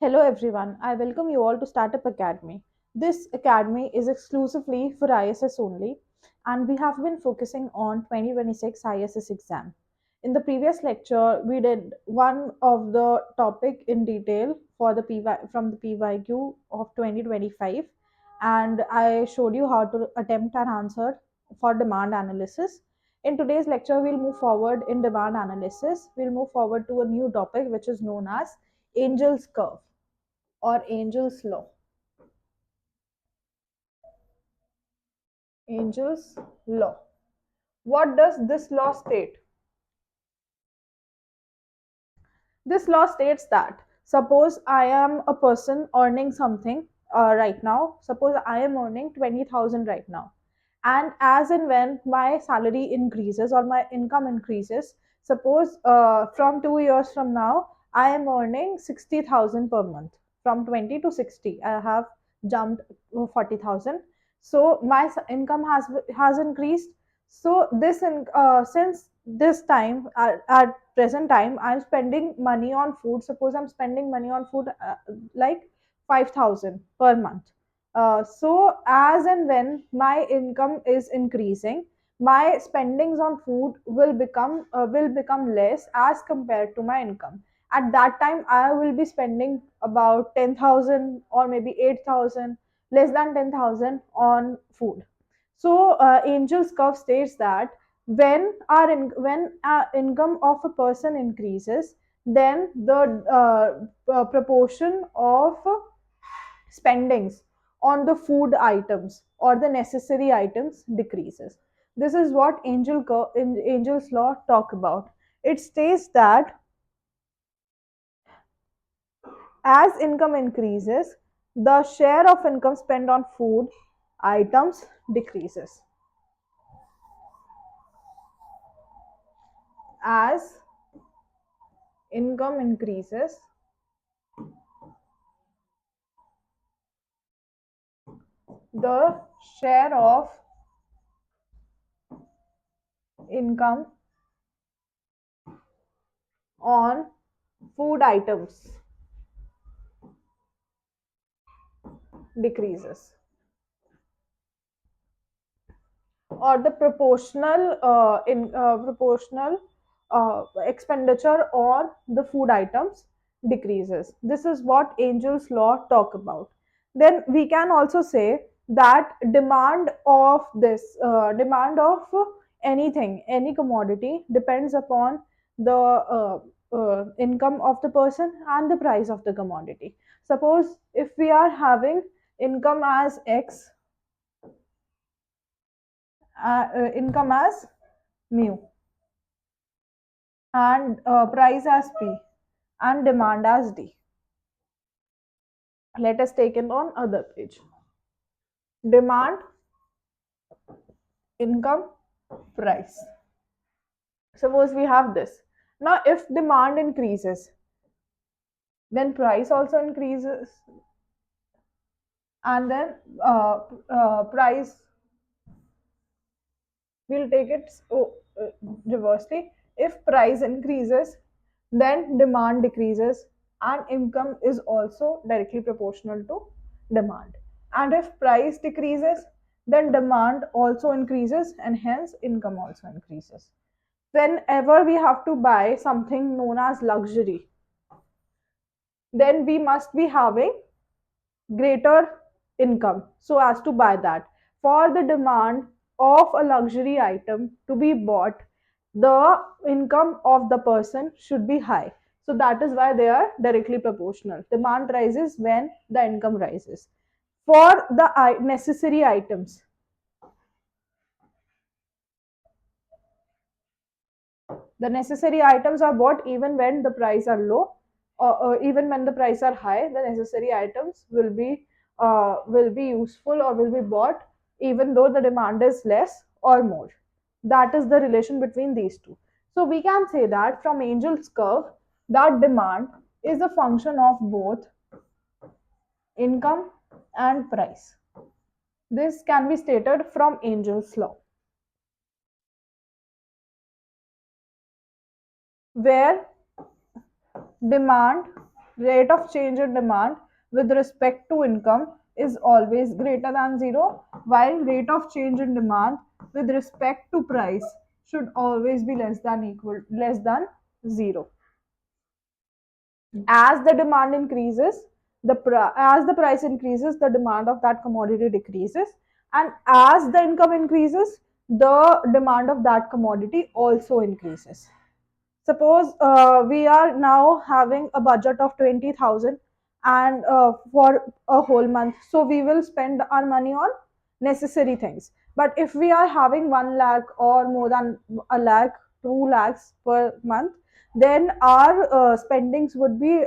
Hello everyone, I welcome you all to Startup Academy. This academy is exclusively for ISS only, and we have been focusing on 2026 ISS exam. In the previous lecture, we did one of the topic in detail for the from the PYQ of 2025, and I showed you how to attempt an answer for demand analysis. In today's lecture, we'll move forward in demand analysis. We'll move forward to a new topic which is known as Angel's Curve or Angel's Law. Angel's Law. What does this law state? This law states that suppose I am a person earning something right now. Suppose I am earning 20,000 right now. And as and when my salary increases or my income increases, suppose from 2 years from now, I am earning 60,000 per month. From 20 to 60, I have jumped 40,000. So my income has increased. So since this time at present time I'm spending money on food. Suppose I'm spending money on food like 5,000 per month. So as and when my income is increasing, my spendings on food will become less as compared to my income. At that time I will be spending about 10,000 or maybe 8,000, less than 10,000 on food. So Angel's curve states that when our income of a person increases, then the proportion of spendings on the food items or the necessary items decreases. This is what Angel's law talk about. It states that as income increases, the share of income spent on food items decreases. As income increases, the share of income on food items decreases, or the proportional expenditure on the food items decreases. This is what Angel's law talk about. Then we can also say that demand of anything, any commodity depends upon the income of the person and the price of the commodity. Suppose if we are having income as X, income as mu, and price as P, and demand as D. Let us take it on other page. Demand, income, price. Suppose we have this. Now, if demand increases, then price also increases, and then price, we'll take it reversely. If price increases, then demand decreases, and income is also directly proportional to demand. And if price decreases, then demand also increases, and hence income also increases. Whenever we have to buy something known as luxury, then we must be having greater income so as to buy that. For the demand of a luxury item to be bought, the income of the person should be high. So that is why they are directly proportional. Demand rises when the income rises. For the necessary items, the necessary items are bought even when the price are low, or even when the price are high. The necessary items will be useful or will be bought even though the demand is less or more. That is the relation between these two. So we can say that from Angel's curve, that demand is a function of both income and price. This can be stated from Angel's law, where demand Rate of change in demand with respect to income is always greater than zero, while rate of change in demand with respect to price should always be less than zero. As the demand increases, as the price increases, the demand of that commodity decreases, and as the income increases, the demand of that commodity also increases. Suppose we are now having a budget of 20,000 and for a whole month, so we will spend our money on necessary things. But if we are having 1 lakh or more than a lakh, 2 lakhs per month, then our spendings would be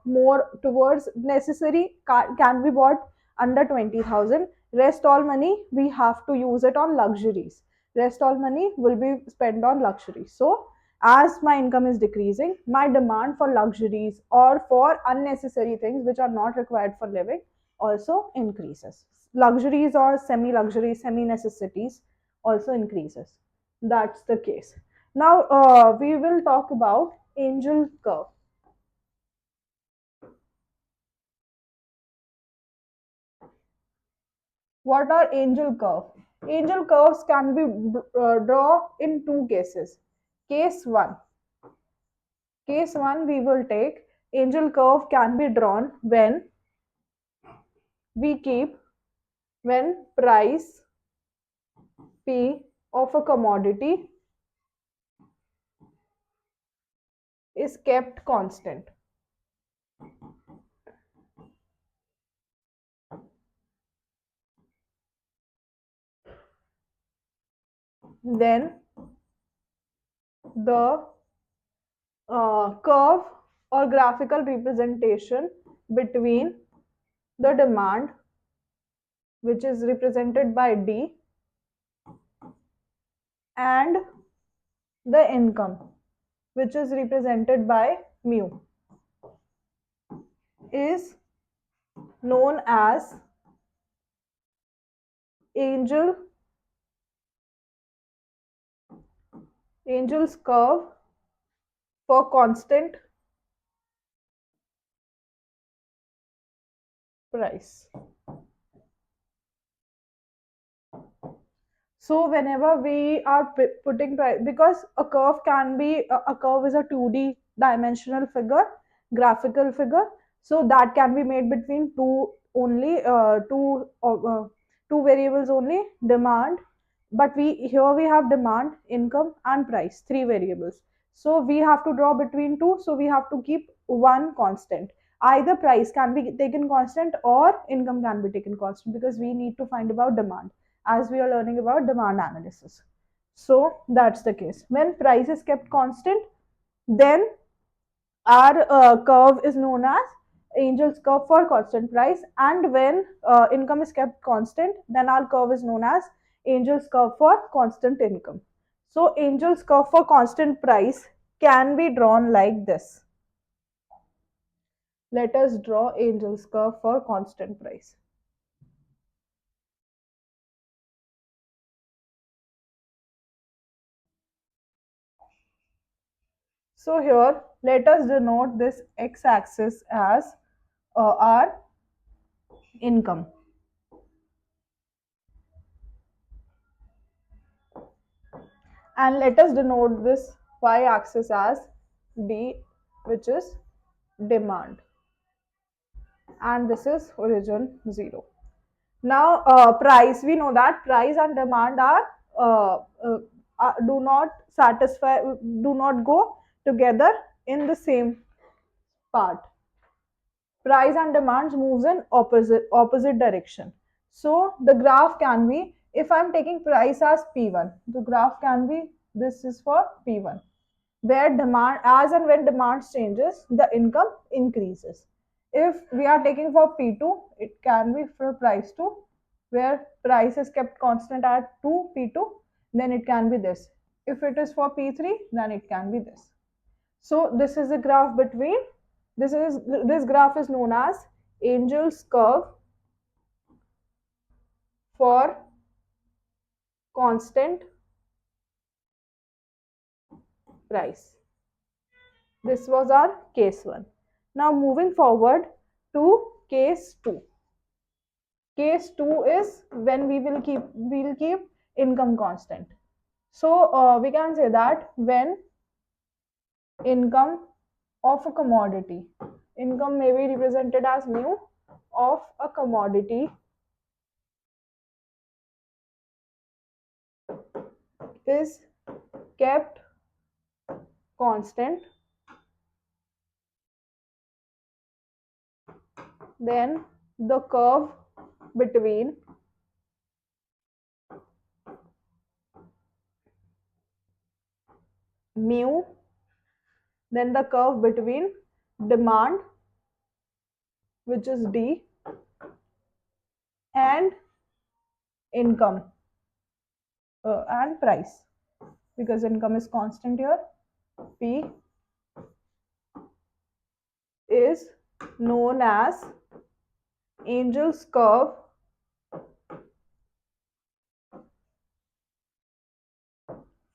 more towards necessary, can be bought under 20,000. Rest all money we have to use it on luxuries. Rest all money will be spent on luxuries. So as my income is decreasing, my demand for luxuries or for unnecessary things which are not required for living also increases. Luxuries or semi luxury, semi necessities also increases. That's the case. Now we will talk about angel curve. What are angel curve? Angel curves can be drawn in two cases. Case 1. Case 1 we will take angel curve can be drawn we keep when price P of a commodity is kept constant. Then the curve or graphical representation between the demand, which is represented by D, and the income, which is represented by mu, is known as angel angel's curve for constant price. So whenever we are putting price, because a curve can be a curve is a 2D dimensional figure, graphical figure, so that can be made between two variables only, demand, but we here we have demand, income and price, three variables. So we have to draw between two, so we have to keep one constant. Either price can be taken constant or income can be taken constant, because we need to find about demand as we are learning about demand analysis. So that's the case. When price is kept constant, then our curve is known as Angel's curve for constant price, and when income is kept constant, then our curve is known as Angel's curve for constant income. So Angel's curve for constant price can be drawn like this. Let us draw Angel's curve for constant price. So here, let us denote this x-axis as our income, and let us denote this y-axis as D, which is demand, and this is origin 0. Now price, we know that price and demand uh, uh, do not do not go together in the same part. Price and demands moves in opposite direction. So the graph can be, if I'm taking price as P1, the graph can be, this is for P1, where demand, as and when demand changes, the income increases. If we are taking for P2, it can be for price 2, where price is kept constant at 2 P2, then it can be this. If it is for P3, then it can be this. So this is a graph between, this graph is known as Angel's curve for constant price. This was our case 1. Now moving forward to case 2. Case 2 is when we'll keep income constant. So we can say that when income of a commodity, income may be represented as mu of a commodity is kept constant, then the curve between mu, then the curve between demand, which is D, and income and price, because income is constant here. P is known as Angel's curve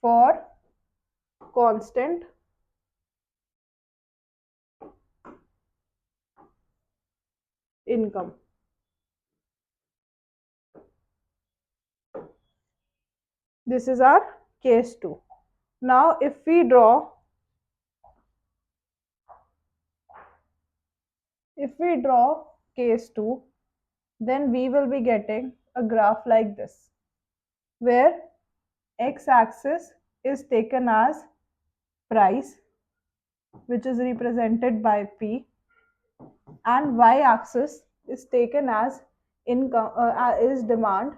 for constant income. This is our case 2. Now if we draw case 2, then we will be getting a graph like this, where x axis is taken as price, which is represented by P, and y axis is taken as income is demand,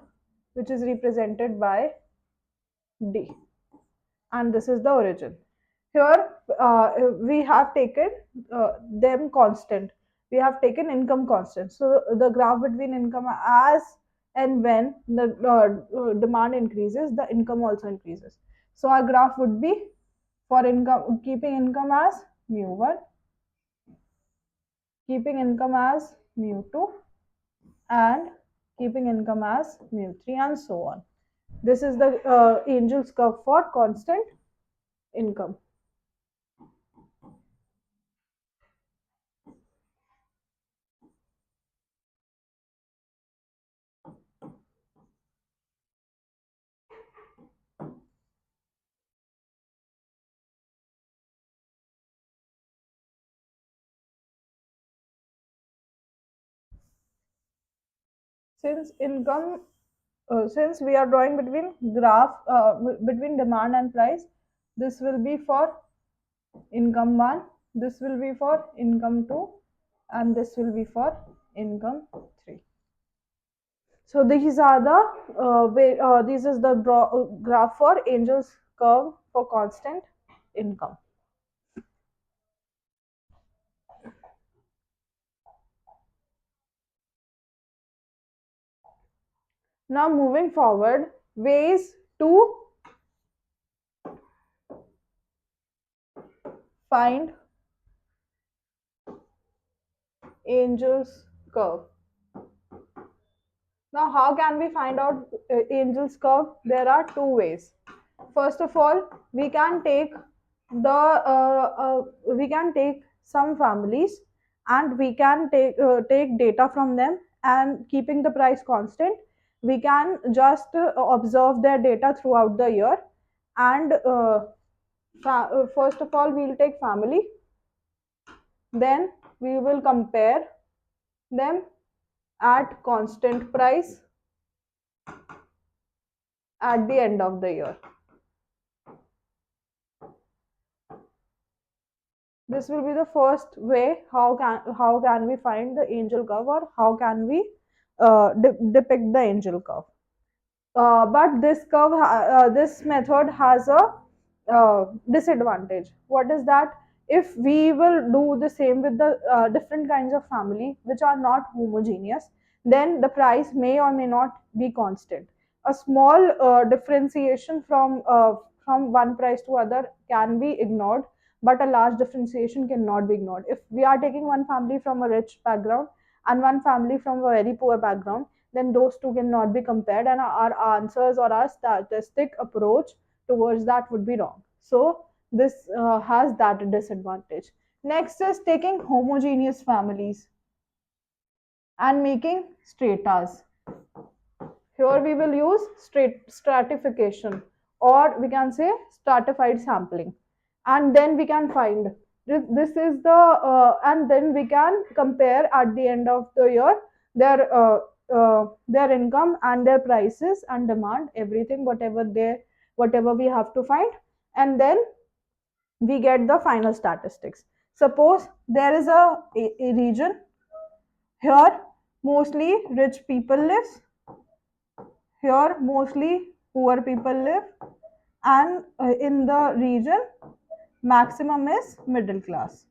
which is represented by D, and this is the origin. Here we have taken them constant. We have taken income constant. So the graph between income, as and when the demand increases, the income also increases. So our graph would be for income, keeping income as mu1, keeping income as mu2, and keeping income as mu3, and so on. This is the Angel's curve for constant income. Since income, since we are drawing between graph between demand and price, this will be for income 1, this will be for income 2, and this will be for income 3. So these are the this is the graph for Angel's curve for constant income. Now moving forward, ways to find Angel's curve. Now, how can we find out Angel's curve? There are two ways. First of all, we can take some families, and we can take data from them, and keeping the price constant, we can just observe their data throughout the year. And first of all, we'll take family, then we will compare them at constant price at the end of the year. This will be the first way. How can we find the angel curve, or how can we depict the angel curve? But this method has a disadvantage. What is that? If we will do the same with the different kinds of family which are not homogeneous, then the price may or may not be constant. A small differentiation from one price to other can be ignored, but a large differentiation cannot be ignored. If we are taking one family from a rich background and one family from a very poor background, then those two cannot be compared, and our answers or our statistic approach towards that would be wrong. So this has that disadvantage. Next is taking homogeneous families and making stratas. Here we will use stratification, or we can say stratified sampling, and then we can find this is the and then we can compare at the end of the year their income and their prices and demand, everything whatever we have to find, and then we get the final statistics. Suppose there is a region here mostly rich people lives, here mostly poor people live, and in the region maximum is middle class.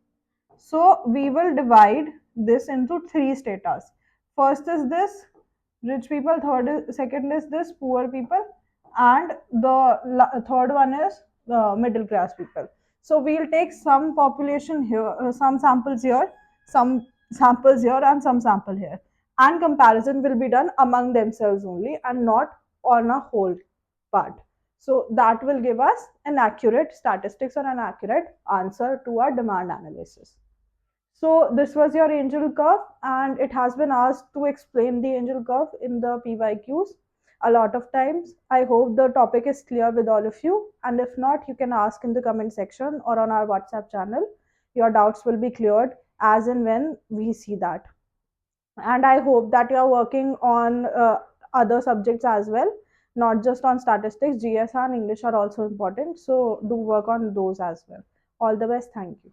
So we will divide this into three status. First is this rich people, second is this poor people, and the third one is middle class people. So we'll take some population here, some samples here, some samples here, and some sample here, and comparison will be done among themselves only and not on a whole part. So that will give us an accurate statistics or an accurate answer to our demand analysis. So this was your angel curve, and it has been asked to explain the angel curve in the PYQs a lot of times. I hope the topic is clear with all of you, and if not, you can ask in the comment section or on our WhatsApp channel. Your doubts will be cleared as and when we see that. And I hope that you are working on other subjects as well, not just on statistics. GS and English are also important, so do work on those as well. All the best. Thank you.